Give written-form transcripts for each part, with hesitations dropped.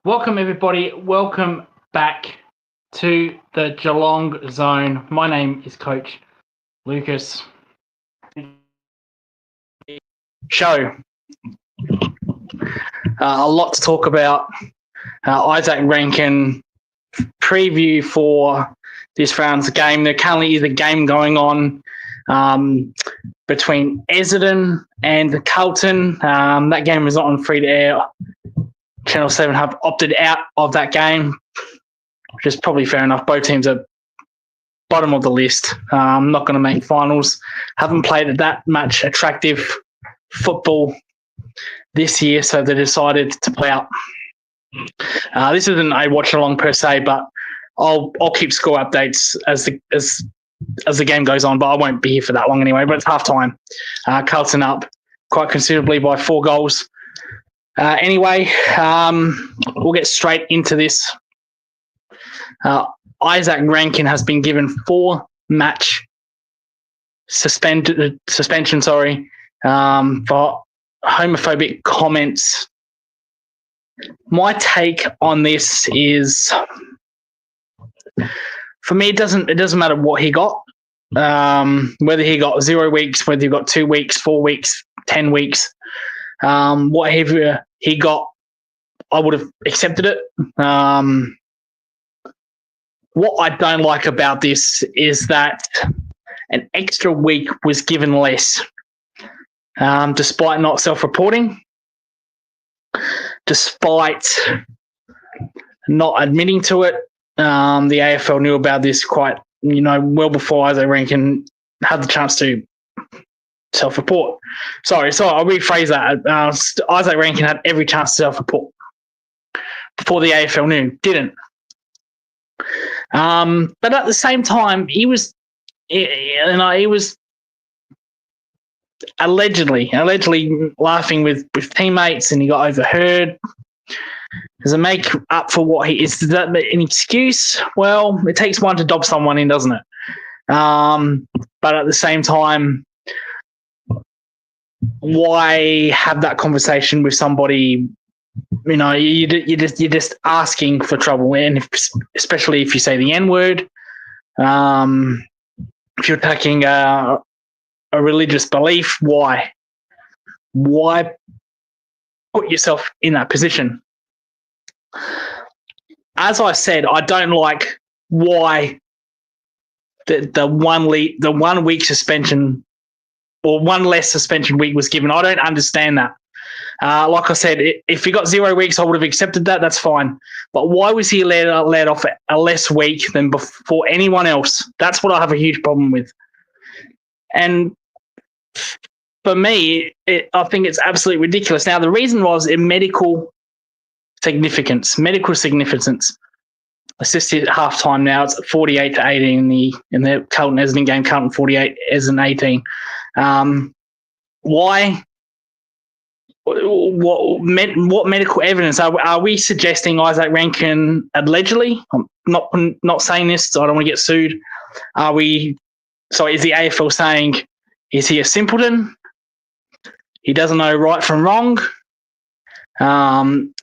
Welcome, everybody. Welcome back to the Geelong Zone. My name is Coach Lucas. Show. A lot to talk about. Isaac Rankin preview for this round's game. There currently is a game going on between Essendon and Carlton. That game is not on free to air. Channel 7 have opted out of that game, which is probably fair enough. Both teams are bottom of the list. Not going to make finals. Haven't played that much attractive football this year, so they decided to play out. This isn't a watch along per se, but I'll keep score updates as the game goes on. But I won't be here for that long anyway. But it's half time. Carlton up quite considerably by 4 goals. Anyway, we'll get straight into this. Isaac Rankin has been given 4-match suspension. For homophobic comments. My take on this is, for me, it doesn't matter what he got. Whether he got 0 weeks, whether he got 2 weeks, 4 weeks, 10 weeks. Whatever he got, I would have accepted it. What I don't like about this is that an extra week was given less, despite not self-reporting, despite not admitting to it. The AFL knew about this quite, well before Isaac Rankin had the chance to self-report. Sorry, I'll rephrase that. Isaac Rankin had every chance to self-report before the AFL knew. Didn't. But at the same time, he was allegedly laughing with teammates, and he got overheard. Does it make up for what he is? Is that an excuse? Well, it takes one to dob someone in, doesn't it? But at the same time, why have that conversation with somebody? You're just asking for trouble, and especially if you say the N-word, if you're attacking a religious belief, why put yourself in that position? As I said, I don't like why the 1 week suspension or one less suspension week was given. I don't understand that. Like I said, if he got 0 weeks, I would have accepted that. That's fine. But why was he let off a less week than before anyone else? That's what I have a huge problem with. And for me, I think it's absolutely ridiculous. Now, the reason was in medical significance. Assisted at halftime now. It's 48-18 in the Carlton Essendon game. Carlton 48, Essendon 18. Why? What medical evidence are we suggesting Isaac Rankin allegedly? I'm not saying this, so I don't want to get sued. Is the AFL saying, is he a simpleton? He doesn't know right from wrong.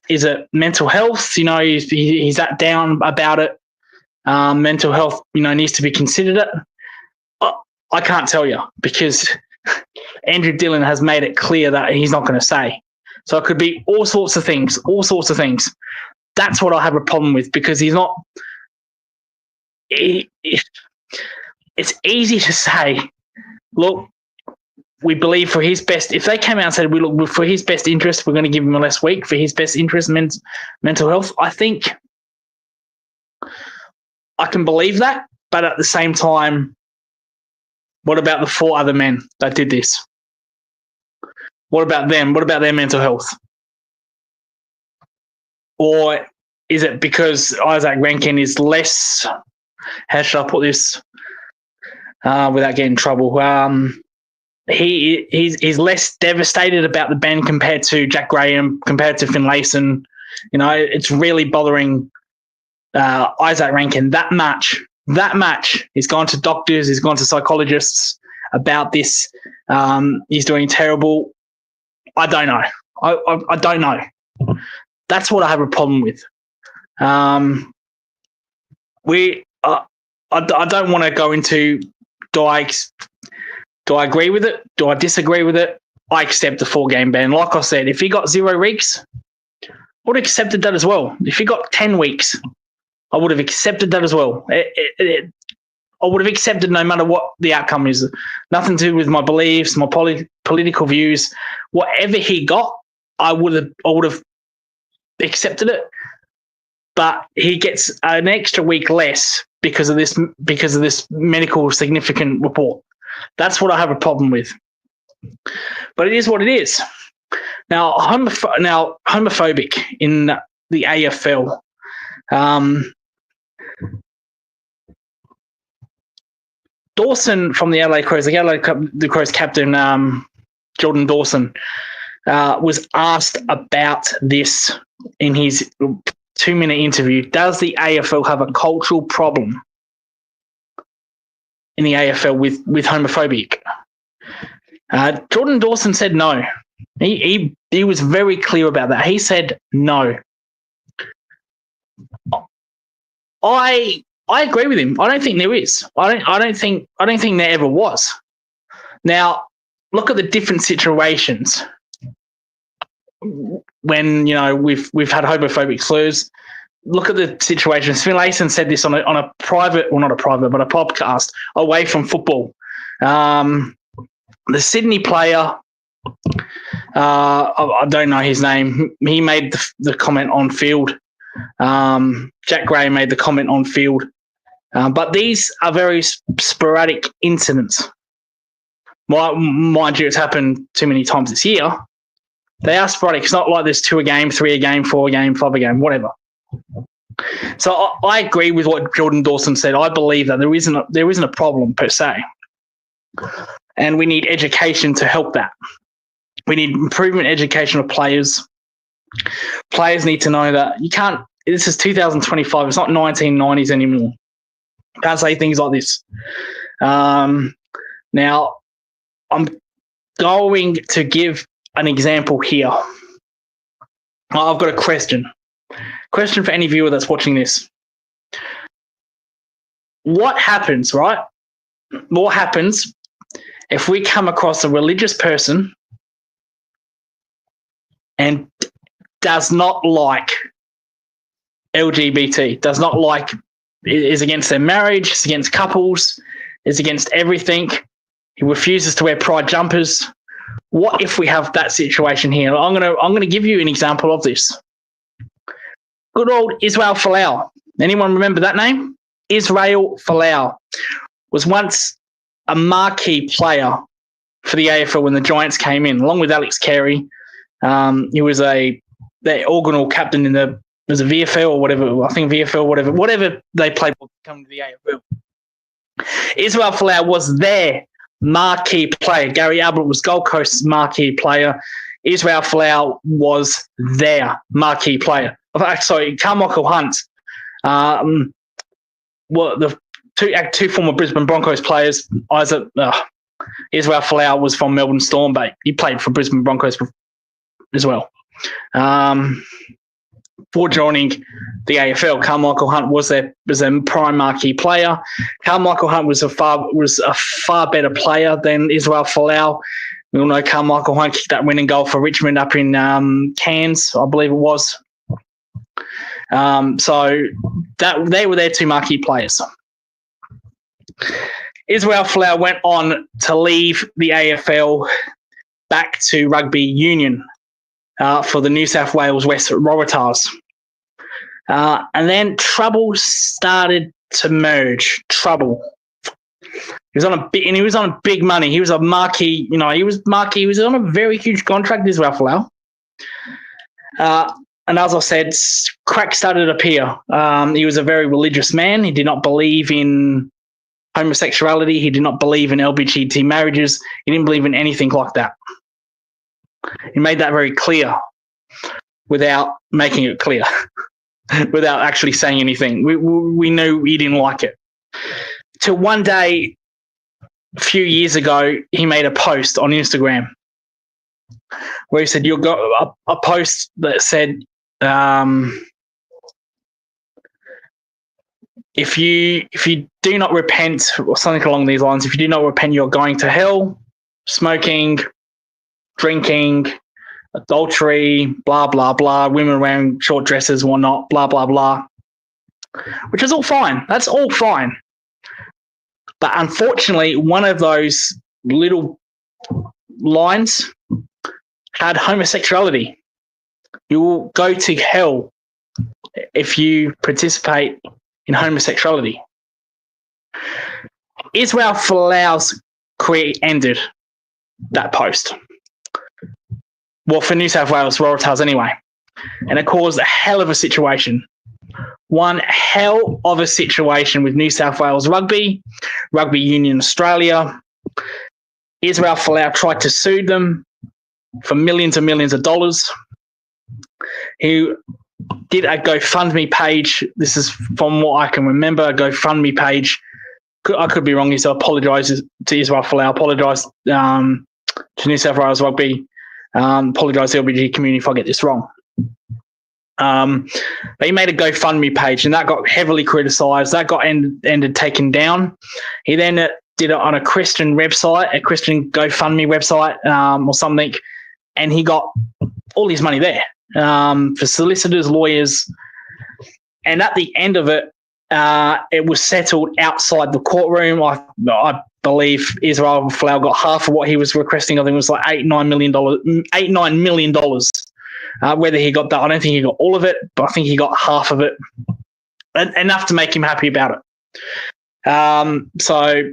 Is it mental health? He's that down about it. Mental health, needs to be considered. I can't tell you because Andrew Dillon has made it clear that he's not going to say. So it could be all sorts of things. That's what I have a problem with, because he's not. It's easy to say, look, we believe for his best. If they came out and said, look, for his best interest, we're going to give him a less week for his best interest, mental health, I think I can believe that. But at the same time, what about the 4 other men that did this? What about them? What about their mental health? Or is it because Isaac Rankin is less, how should I put this without getting in trouble? He's less devastated about the ban compared to Jack Graham, compared to Finlayson. It's really bothering Isaac Rankin that much. He's gone to doctors, he's gone to psychologists about this. He's doing terrible. I don't know. I don't know. That's what I have a problem with. We, I don't want to go into do I agree with it? Do I disagree with it? I accept the 4-game ban. Like I said, if he got 0 weeks, I would have accepted that as well. If he got 10 weeks, I would have accepted that as well. I would have accepted no matter what the outcome is. Nothing to do with my beliefs, my political views. Whatever he got, I would have accepted it. But he gets an extra week less because of this medical significant report. That's what I have a problem with. But it is what it is. Now, homophobic in the AFL. Dawson from the LA Crows, the Crows captain, Jordan Dawson, was asked about this in his 2-minute interview. Does the AFL have a cultural problem in the AFL with homophobic? Jordan Dawson said no. He was very clear about that. He said no. I agree with him. I don't think there is. I don't think there ever was. Now, look at the different situations when we've had homophobic slurs. Look at the situation. Phil Asen said this on a private, well, not a private, but a podcast away from football. The Sydney player, I don't know his name. He made the comment on field. Jack Gray made the comment on field. But these are very sporadic incidents. Mind you, it's happened too many times this year. They are sporadic. It's not like there's 2 a game, 3 a game, 4 a game, 5 a game, whatever. So I agree with what Jordan Dawson said. I believe that there isn't a problem per se. And we need education to help that. We need improvement education of players. Players need to know that you can't, this is 2025, it's not 1990s anymore. You can't say things like this. Now, I'm going to give an example here. I've got a question. Question for any viewer that's watching this. What happens, right? What happens if we come across a religious person and does not like LGBT, does not like, is against their marriage, is against couples, is against everything. He refuses to wear pride jumpers. What if we have that situation here? I'm gonna give you an example of this. Good old Israel Folau. Anyone remember that name? Israel Folau was once a marquee player for the AFL when the Giants came in, along with Alex Carey. He was the organal captain in the VFL or whatever. I think VFL, whatever they played for coming to the AFL. Israel Folau was their marquee player. Gary Ablett was Gold Coast's marquee player. Israel Folau was their marquee player. Sorry, Carmichael Hunt. The two former Brisbane Broncos players. Israel Folau was from Melbourne Storm, but he played for Brisbane Broncos as well. Before joining the AFL, Carmichael Hunt was their prime marquee player. Carmichael Hunt was a far better player than Israel Folau. We all know Carmichael Hunt kicked that winning goal for Richmond up in Cairns, I believe it was. So they were their 2 marquee players. Israel Folau went on to leave the AFL back to rugby union for the New South Wales West Waratahs. And then trouble started to merge. Trouble. He was on big money. He was a marquee, he was on a very huge contract, Israel Folau. And as I said, cracks started to appear. He was a very religious man. He did not believe in homosexuality. He did not believe in LGBT marriages. He didn't believe in anything like that. He made that very clear without making it clear, without actually saying anything. We knew he didn't like it. Till one day, a few years ago, he made a post on Instagram where he said, a post that said, if you do not repent, or something along these lines, if you do not repent, you're going to hell. Smoking, drinking, adultery, blah, blah, blah, women wearing short dresses, whatnot, blah, blah, blah, which is all fine. That's all fine. But unfortunately, one of those little lines had homosexuality. You will go to hell if you participate in homosexuality. Israel Folau's career ended that post. Well, for New South Wales Waratahs anyway. And it caused a hell of a situation. One hell of a situation with New South Wales Rugby, Rugby Union Australia. Israel Folau tried to sue them for millions and millions of dollars. He did a GoFundMe page. This is from what I can remember, a GoFundMe page. I could be wrong, so I apologise to Israel Folau, apologise to New South Wales Rugby, apologise to the LBG community if I get this wrong. But he made a GoFundMe page, and that got heavily criticised. That got ended taken down. He then did it on a Christian website, a Christian GoFundMe website or something, and he got all his money there for solicitors, lawyers, and at the end of it, it was settled outside the courtroom. I believe Israel Folau got half of what he was requesting. I think it was like $9 million. Whether he got that, I don't think he got all of it, but I think he got half of it, enough to make him happy about it. So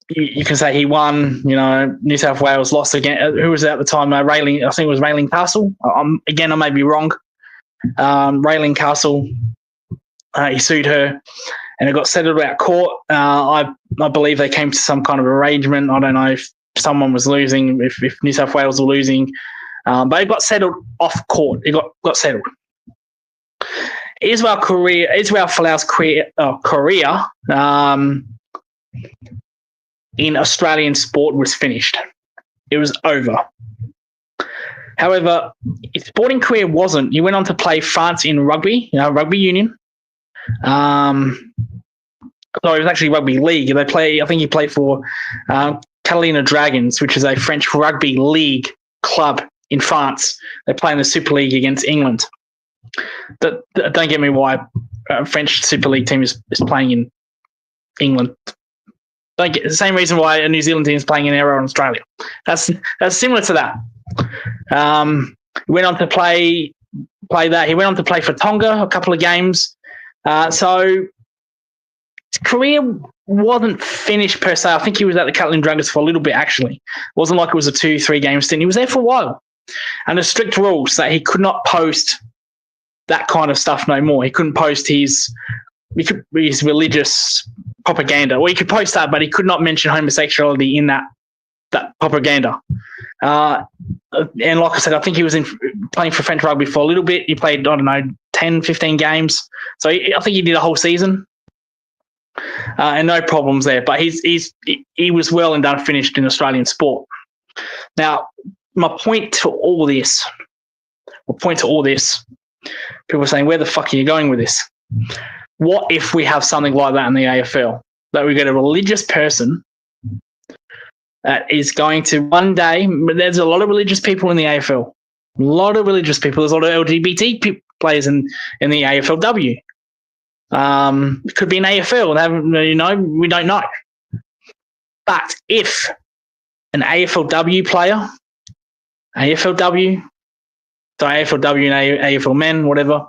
you can say he won. New South Wales lost again. Who was it at the time? Raylene, I think it was Raylene Castle. Again, I may be wrong. Raylene Castle. He sued her, and it got settled out court. I believe they came to some kind of arrangement. I don't know if someone was losing, if New South Wales were losing, but it got settled off court. It got settled. Israel Folau's career in Australian sport was finished. It was over. However, his sporting career wasn't. He went on to play France in rugby, rugby union. It was actually rugby league. I think he played for Catalina Dragons, which is a French rugby league club in France. They play in the Super League against England. Don't get me why a French Super League team is playing in England. Don't get the same reason why a New Zealand team is playing in Aero in Australia. That's similar to that. He went on to play that. He went on to play for Tonga a couple of games. So his career wasn't finished per se. I think he was at the Catalina Dragons for a little bit, actually. It wasn't like it was a 2-3 game stint. He was there for a while. And there's strict rules that he could not post that kind of stuff no more. He couldn't post his religious propaganda. Well, he could post that, but he could not mention homosexuality in that propaganda. And like I said, I think he was playing for French rugby for a little bit. He played, 10, 15 games. So I think he did a whole season. And no problems there. But he was well and done finished in Australian sport. Now, my point to all this, people are saying, where the fuck are you going with this? What if we have something like that in the AFL? That we get a religious person that is going to one day, there's a lot of religious people in the AFL. A lot of religious people. There's a lot of LGBT players in the AFLW. It could be an AFL. We don't know. But if an AFLW player, AFLW and AFL men, whatever,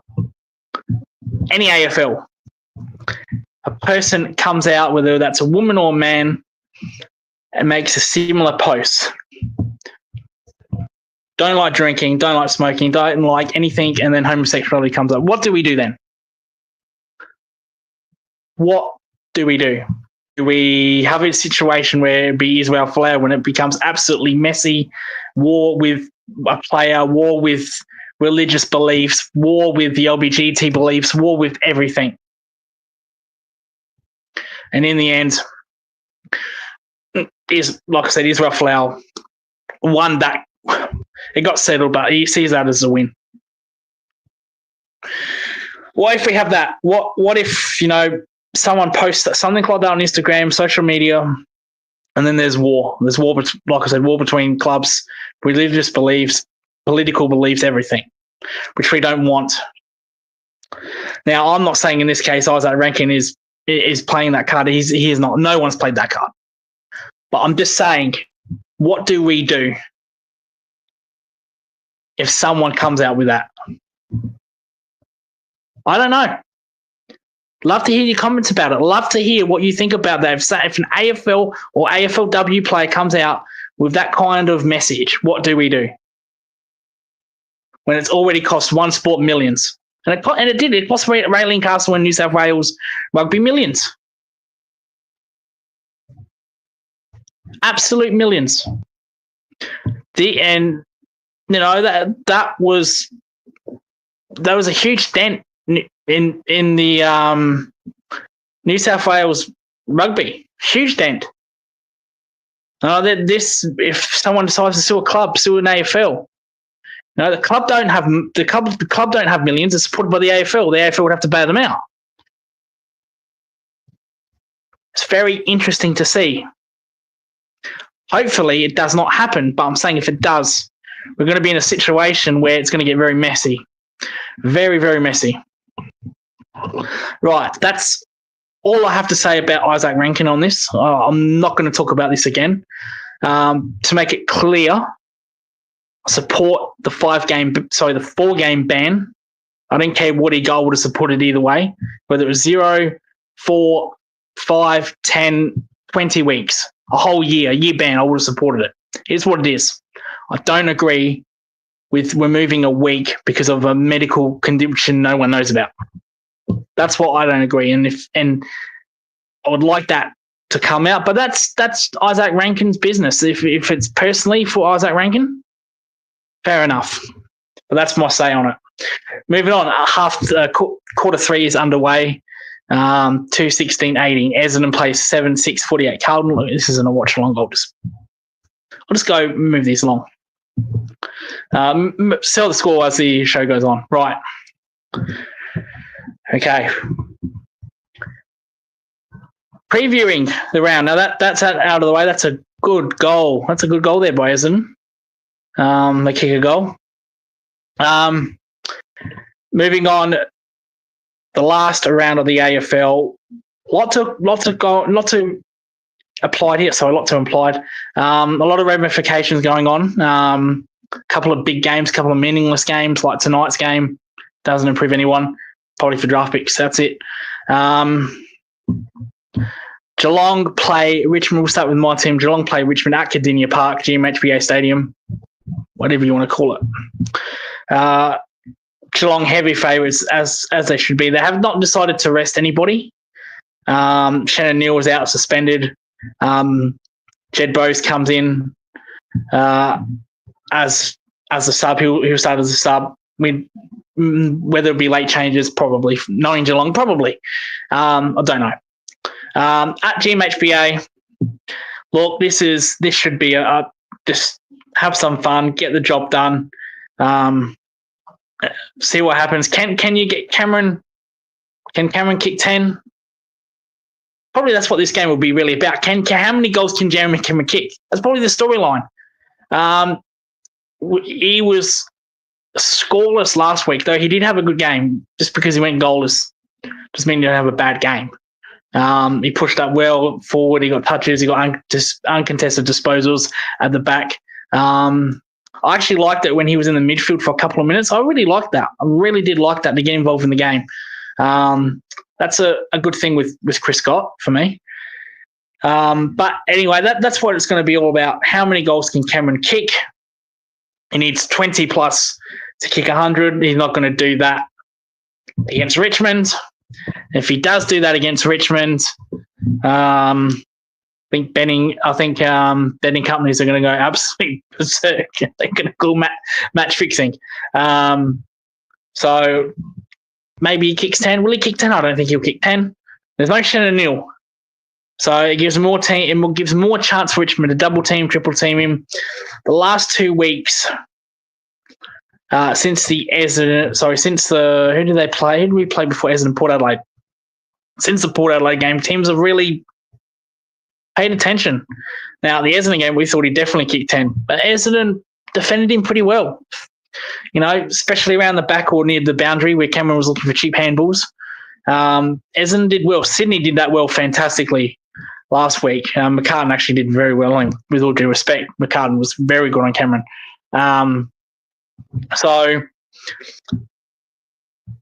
any AFL, a person comes out, whether that's a woman or a man, and makes a similar post. Don't like drinking, don't like smoking, don't like anything, and then homosexuality comes up. What do we do then? What do we do? Do we have a situation where it be Israel Folau when it becomes absolutely messy, war with a player, war with religious beliefs, war with the LBGT beliefs, war with everything? And in the end, like I said, Israel Folau won that. It got settled, but he sees that as a win. What if we have that? What if, someone posts something like that on Instagram, social media, and then there's war. There's war, like I said, war between clubs, religious beliefs, political beliefs, everything, which we don't want. Now, I'm not saying in this case Isaac Rankin is playing that card. He is not. No one's played that card. But I'm just saying, what do we do if someone comes out with that? I don't know. Love to hear your comments about it. Love to hear what you think about that. If an AFL or AFLW player comes out with that kind of message, what do we do? When it's already cost one sport millions. And it did. It cost Raelene Castle and New South Wales rugby millions. Absolute millions. That was a huge dent in the New South Wales rugby. Huge dent. If someone decides to sue a club, sue an AFL. The club don't have millions. It's supported by the AFL. The AFL would have to bail them out. It's very interesting to see. Hopefully, it does not happen. But I'm saying if it does, we're going to be in a situation where it's going to get very messy, very, very messy. Right, that's all I have to say about Isaac Rankin on this. I'm not going to talk about this again. To make it clear, I support the 4-game ban. I don't care what goal would have supported either way, whether it was 0, 4, 5, 10, 20 weeks, a whole year ban, I would have supported it. Here's what it is. I don't agree with removing a week because of a medical condition no one knows about. That's what I don't agree. And I would like that to come out, but that's Isaac Rankin's business. If it's personally for Isaac Rankin, fair enough. But that's my say on it. Moving on, quarter 3 is underway. 2:16:80. Essendon plays 7:6:48. Carlton. This isn't a watch along. I'll just go move these along. Sell the score as the show goes on. Right. Okay. Previewing the round. Now that's out of the way. That's a good goal. That's a good goal there by Essendon. They kick a goal. Moving on, the last round of the AFL. Lots of applied here. Sorry, lots of implied. A lot of ramifications going on. A couple of big games, a couple of meaningless games like tonight's game. Doesn't improve anyone. Probably for draft picks. That's it. Geelong play Richmond. We'll start with my team. Geelong play Richmond at Cardinia Park, GMHBA Stadium, whatever you want to call it. Geelong heavy favourites as they should be. They have not decided to rest anybody. Shannon Neal was out suspended. Jed Bowes comes in as a sub. He'll start as a sub. Whether it be late changes, probably. Knowing Geelong, probably. I don't know. At GMHBA, look, this should be just have some fun, get the job done. See what happens. Can you get Cameron? Can Cameron kick 10? Probably that's what this game will be really about. How many goals can Jeremy Cameron kick? That's probably the storyline. He was scoreless last week, though he did have a good game. Just because he went goalless doesn't mean you don't have a bad game. He pushed up well forward. He got touches. He got uncontested disposals at the back. I actually liked it when he was in the midfield for a couple of minutes. I really liked that. I really did like that to get involved in the game. That's a good thing with Chris Scott for me. But anyway, that's what it's going to be all about. How many goals can Cameron kick? He needs 20 plus to kick 100. He's not going to do that against Richmond. If he does do that against Richmond, I think betting companies are going to go absolutely berserk. They're going to call match fixing. So maybe he kicks 10. Will he kick 10? I don't think he'll kick 10. There's no Shannon Neal. So it gives more chance for Richmond to double team, triple team him. The last 2 weeks, since the Essendon, who did they play? Who did we play before Essendon, Port Adelaide? Since the Port Adelaide game, teams have really paid attention. Now, the Essendon game, we thought he definitely kicked 10, but Essendon defended him pretty well, especially around the back or near the boundary where Cameron was looking for cheap handballs. Essendon did well. Sydney did that well fantastically last week. McCartan actually did very well. And with all due respect, McCartan was very good on Cameron. So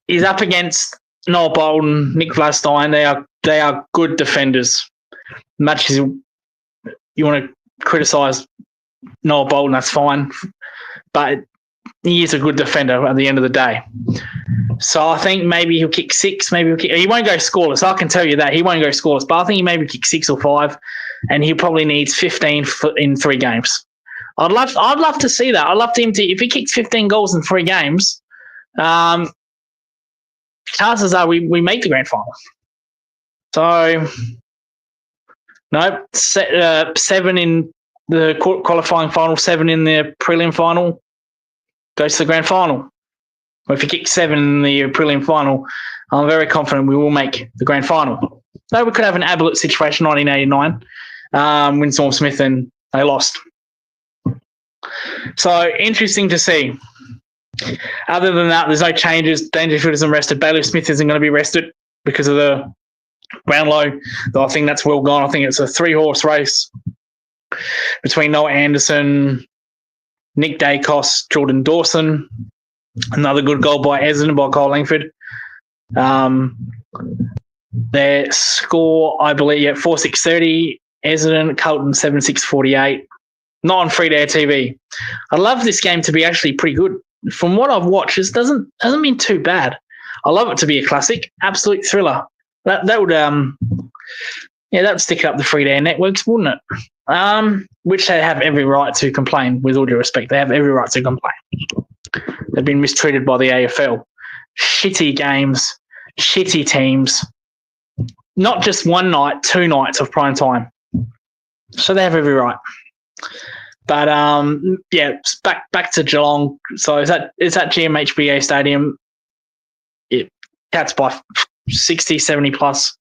he's up against Noel Bolton, Nick Vlastein. They are good defenders. Much as you want to criticise Noel Bolton, that's fine. But he is a good defender at the end of the day. So I think maybe he'll kick 6. He won't go scoreless. I can tell you that. He won't go scoreless. But I think he maybe kick 6 or 5, and he probably needs 15 in 3 games. I'd love to see that. I'd love him to, if he kicks 15 goals in 3 games, chances are we make the grand final. So, no, 7 in the qualifying final, 7 in the prelim final, goes to the grand final. Or if he kicks 7 in the prelim final, I'm very confident we will make the grand final. So we could have an Ablett situation, 1989, when Storm Smith and they lost. So, interesting to see. Other than that, there's no changes. Dangerfield isn't rested. Bailey Smith isn't going to be rested because of the Brownlow. Though I think that's well gone. I think it's a 3-horse race between Noah Anderson, Nick Dacos, Jordan Dawson. Another good goal by Essendon by Kyle Langford. Their score, I believe, 4-6-30. Essendon, Carlton 7-6-48. Not on free-to-air TV. I love this game to be actually pretty good. From what I've watched, it hasn't been too bad. I love it to be a classic, absolute thriller. That would that'd stick up the free-to-air networks, wouldn't it? Which they have every right to complain. With all due respect, they have every right to complain. They've been mistreated by the AFL. Shitty games, shitty teams. Not just one night, 2 nights of prime time. So they have every right. But back to Geelong. So is that GMHBA Stadium? It Cats by 60, 70 plus.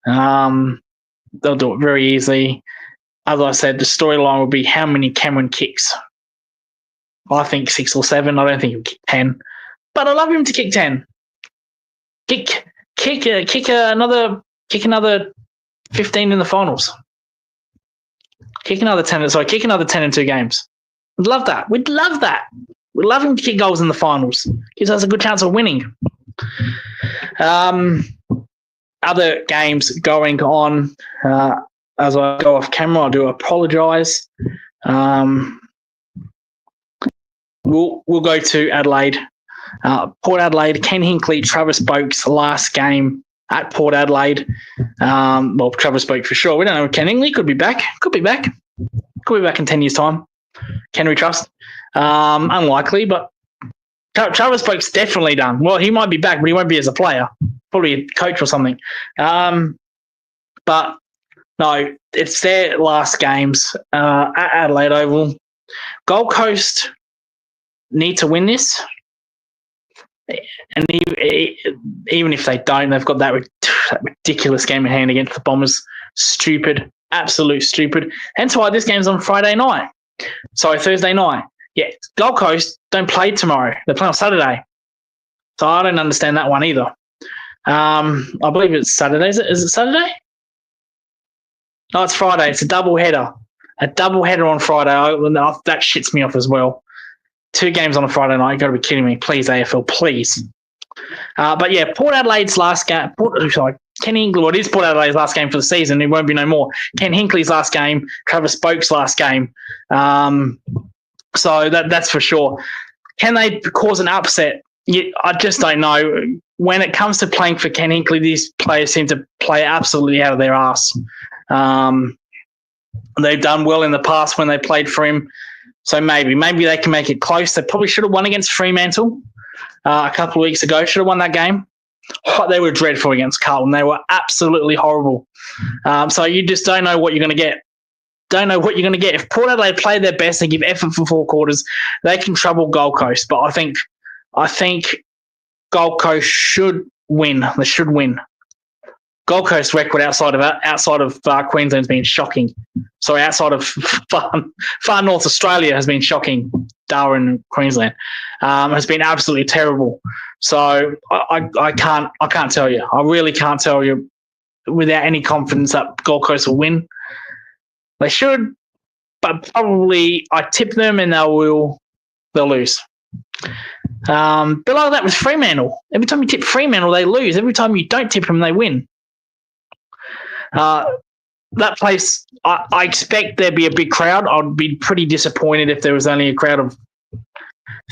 They'll do it very easily. As I said, the storyline will be how many Cameron kicks. I think 6 or 7. I don't think he'll kick 10. But I love him to kick 10. Kick another 15 in the finals. Kick another 10 in 2 games. We'd love that. We'd love that. We'd love him to kick goals in the finals. Gives us a good chance of winning. Other games going on. As I go off camera, I do apologise. We'll go to Adelaide. Port Adelaide, Ken Hinkley, Travis Boak's last game at Port Adelaide. Travis Boak for sure. We don't know. Ken Hinkley could be back. Could be back in 10 years' time. Can we trust? Unlikely, but Travis Boak's definitely done. Well, he might be back, but he won't be as a player. Probably a coach or something. But no, it's their last games at Adelaide Oval. Gold Coast need to win this. And even if they don't, they've got that ridiculous game in hand against the Bombers. Stupid. Absolute stupid. Hence why this game's on Thursday night. Yeah, Gold Coast don't play tomorrow. They play on Saturday. So I don't understand that one either. I believe it's Saturday. Is it Saturday? No, it's Friday. It's a double header. A double header on Friday. That shits me off as well. 2 games on a Friday night. You've got to be kidding me. Please, AFL, please. But yeah, Port Adelaide's last game. Ken Hinkley. Well, it is Port Adelaide's last game for the season. It won't be no more. Ken Hinkley's last game. Travis Boak's last game. So that's for sure. Can they cause an upset? I just don't know. When it comes to playing for Ken Hinkley, these players seem to play absolutely out of their ass. They've done well in the past when they played for him. So maybe they can make it close. They probably should have won against Fremantle a couple of weeks ago. Should have won that game. They were dreadful against Carlton. They were absolutely horrible. So you just don't know what you're going to get. don't know what you're going to get. If Port Adelaide play their best and give effort for 4 quarters, they can trouble Gold Coast. But I think Gold Coast should win. They should win. Gold Coast record outside of Queensland has been shocking. Sorry, outside of far North Australia has been shocking. Darwin, Queensland, has been absolutely terrible. So I can't tell you. I really can't tell you without any confidence that Gold Coast will win. They should, but probably I tip them and they'll lose. But like that with Fremantle. Every time you tip Fremantle, they lose. Every time you don't tip them, they win. That place, I expect there'd be a big crowd. I'd be pretty disappointed if there was only a crowd of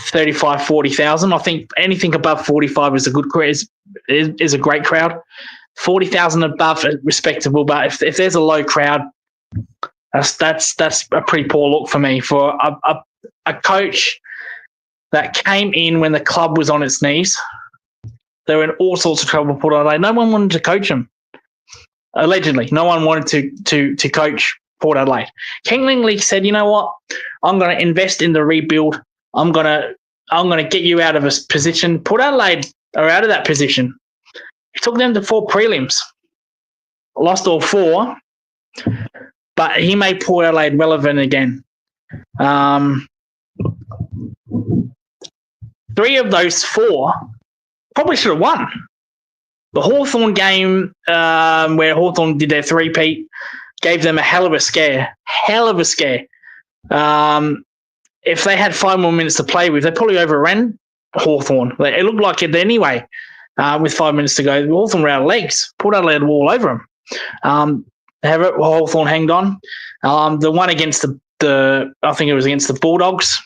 35, 40,000. I think anything above 45 is a good crowd, is a great crowd. 40,000 above is respectable, but if there's a low crowd, that's a pretty poor look for me for a coach that came in when the club was on its knees. They were in all sorts of trouble. Port Adelaide. No one wanted to coach him. Allegedly, no one wanted to coach Port Adelaide. Ken Lingley said, "You know what? I'm going to invest in the rebuild. I'm going to get you out of a position." Port Adelaide are out of that position. He took them to 4 prelims, lost all 4, but he made Port Adelaide relevant again. 3 of those 4 probably should have won. The Hawthorn game, where Hawthorn did their three-peat, gave them a hell of a scare. If they had 5 more minutes to play with, they probably overran Hawthorn. It looked like it anyway, with 5 minutes to go. Hawthorn were out of legs. Port Adelaide were all over them. Hawthorn hanged on. The one against I think it was against the Bulldogs,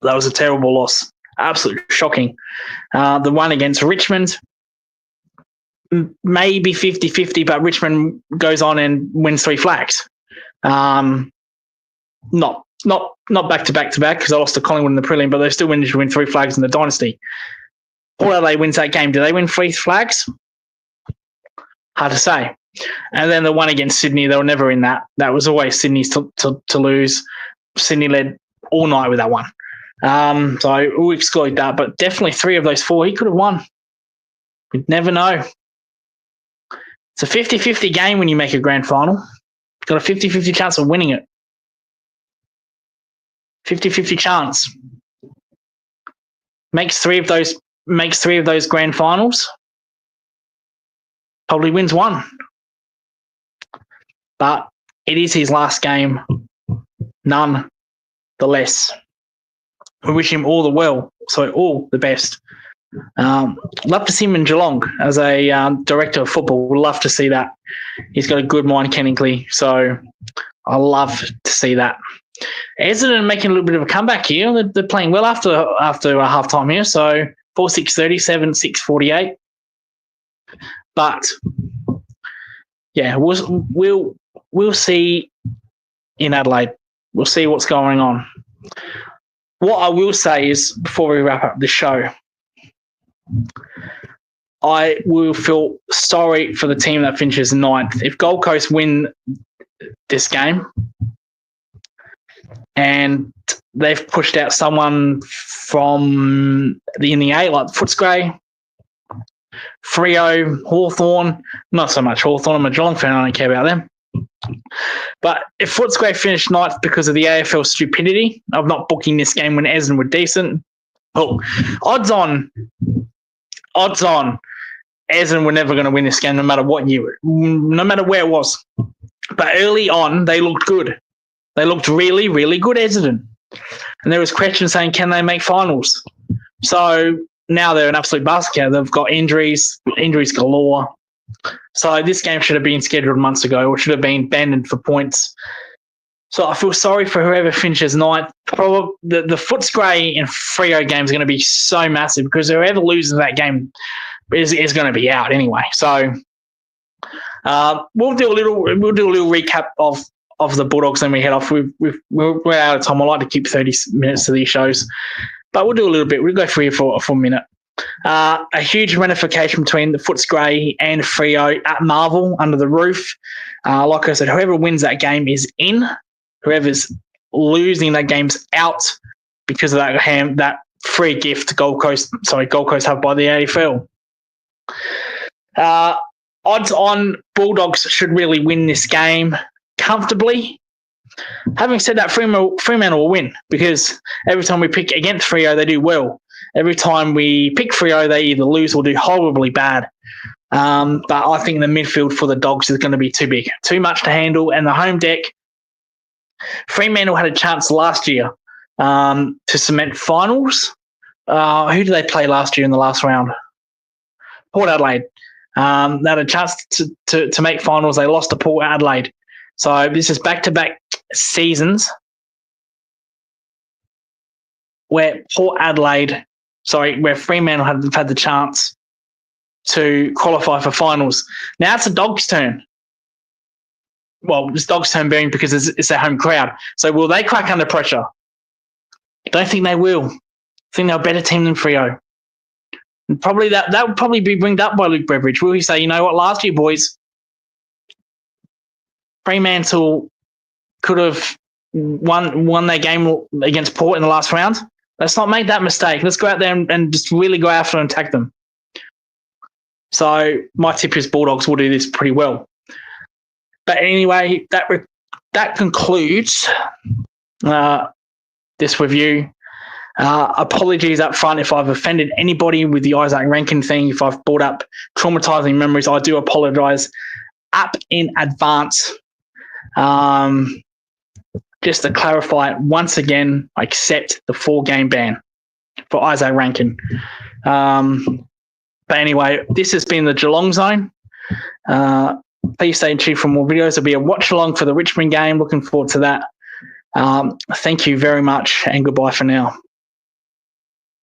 that was a terrible loss. Absolutely shocking. The one against Richmond, maybe 50-50, but Richmond goes on and wins 3 flags. Not back-to-back because I lost to Collingwood in the prelim, but they still managed to win 3 flags in the dynasty. Port Adelaide wins that game. Do they win 3 flags? Hard to say. And then the one against Sydney, they were never in that. That was always Sydney's to lose. Sydney led all night with that one. So we'll exclude that, but definitely 3 of those 4 he could have won. We'd never know. It's a 50-50 game when you make a grand final. You've got a 50-50 chance of winning it. 50-50 chance. Makes three of those grand finals. Probably wins 1. But it is his last game, none the less. We wish him all the best. Love to see him in Geelong as a director of football. We'd love to see that. He's got a good mind, Kenningley, so I love to see that. Essendon making a little bit of a comeback here. They're playing well after a half time here, so 4-6-30, 7-6-48. But yeah, we'll see in Adelaide. We'll see what's going on. What I will say is, before we wrap up the show, I will feel sorry for the team that finishes 9th. If Gold Coast win this game and they've pushed out someone from in the A, like Footscray, Freo, Hawthorn, not so much Hawthorn. I'm a Geelong fan. I don't care about them. But if Footscray finished 9th because of the AFL stupidity of not booking this game when Essendon were decent, odds on Essendon were never going to win this game no matter what year, no matter where it was. But early on, they looked good. They looked really, really good, Essendon. And there was questions saying, can they make finals? So now they're an absolute basket. They've got injuries galore. So this game should have been scheduled months ago or should have been abandoned for points. So I feel sorry for whoever finishes 9th. Probably the Footscray and Freo game is going to be so massive because whoever loses that game is going to be out anyway. So we'll do a little recap of the Bulldogs, then we head off. We're out of time. I like to keep 30 minutes to these shows, but we'll do a little bit. We'll go for a minute. A huge ramification between the Footscray and Freo at Marvel under the roof. Like I said, whoever wins that game is in. Whoever's losing that game's out because of that free gift Gold Coast have by the AFL. Odds on Bulldogs should really win this game comfortably. Having said that, Fremantle will win because every time we pick against Freo, they do well. Every time we pick Freo, they either lose or do horribly bad. But I think the midfield for the Dogs is going to be too big, too much to handle. And the home deck, Fremantle had a chance last year to cement finals. Who did they play last year in the last round? Port Adelaide. They had a chance to make finals. They lost to Port Adelaide. So this is back-to-back seasons where where Fremantle have had the chance to qualify for finals. Now it's the Dogs' turn. Well, it's Dogs' turn being because it's their home crowd. So will they crack under pressure? Don't think they will. I think they're a better team than Freo. And probably that would probably be bringed up by Luke Beveridge. Will he say, you know what, last year, boys, Fremantle could have won their game against Port in the last round. Let's not make that mistake. Let's go out there and just really go after and attack them. So my tip is Bulldogs will do this pretty well. But anyway, that concludes this review. Apologies up front if I've offended anybody with the Isaac Rankin thing. If I've brought up traumatizing memories, I do apologise up in advance. Just to clarify it once again, I accept the 4-game ban for Isaac Rankin. But anyway, this has been the Geelong Zone. Please stay tuned for more videos. There'll be a watch along for the Richmond game. Looking forward to that. Thank you very much and goodbye for now.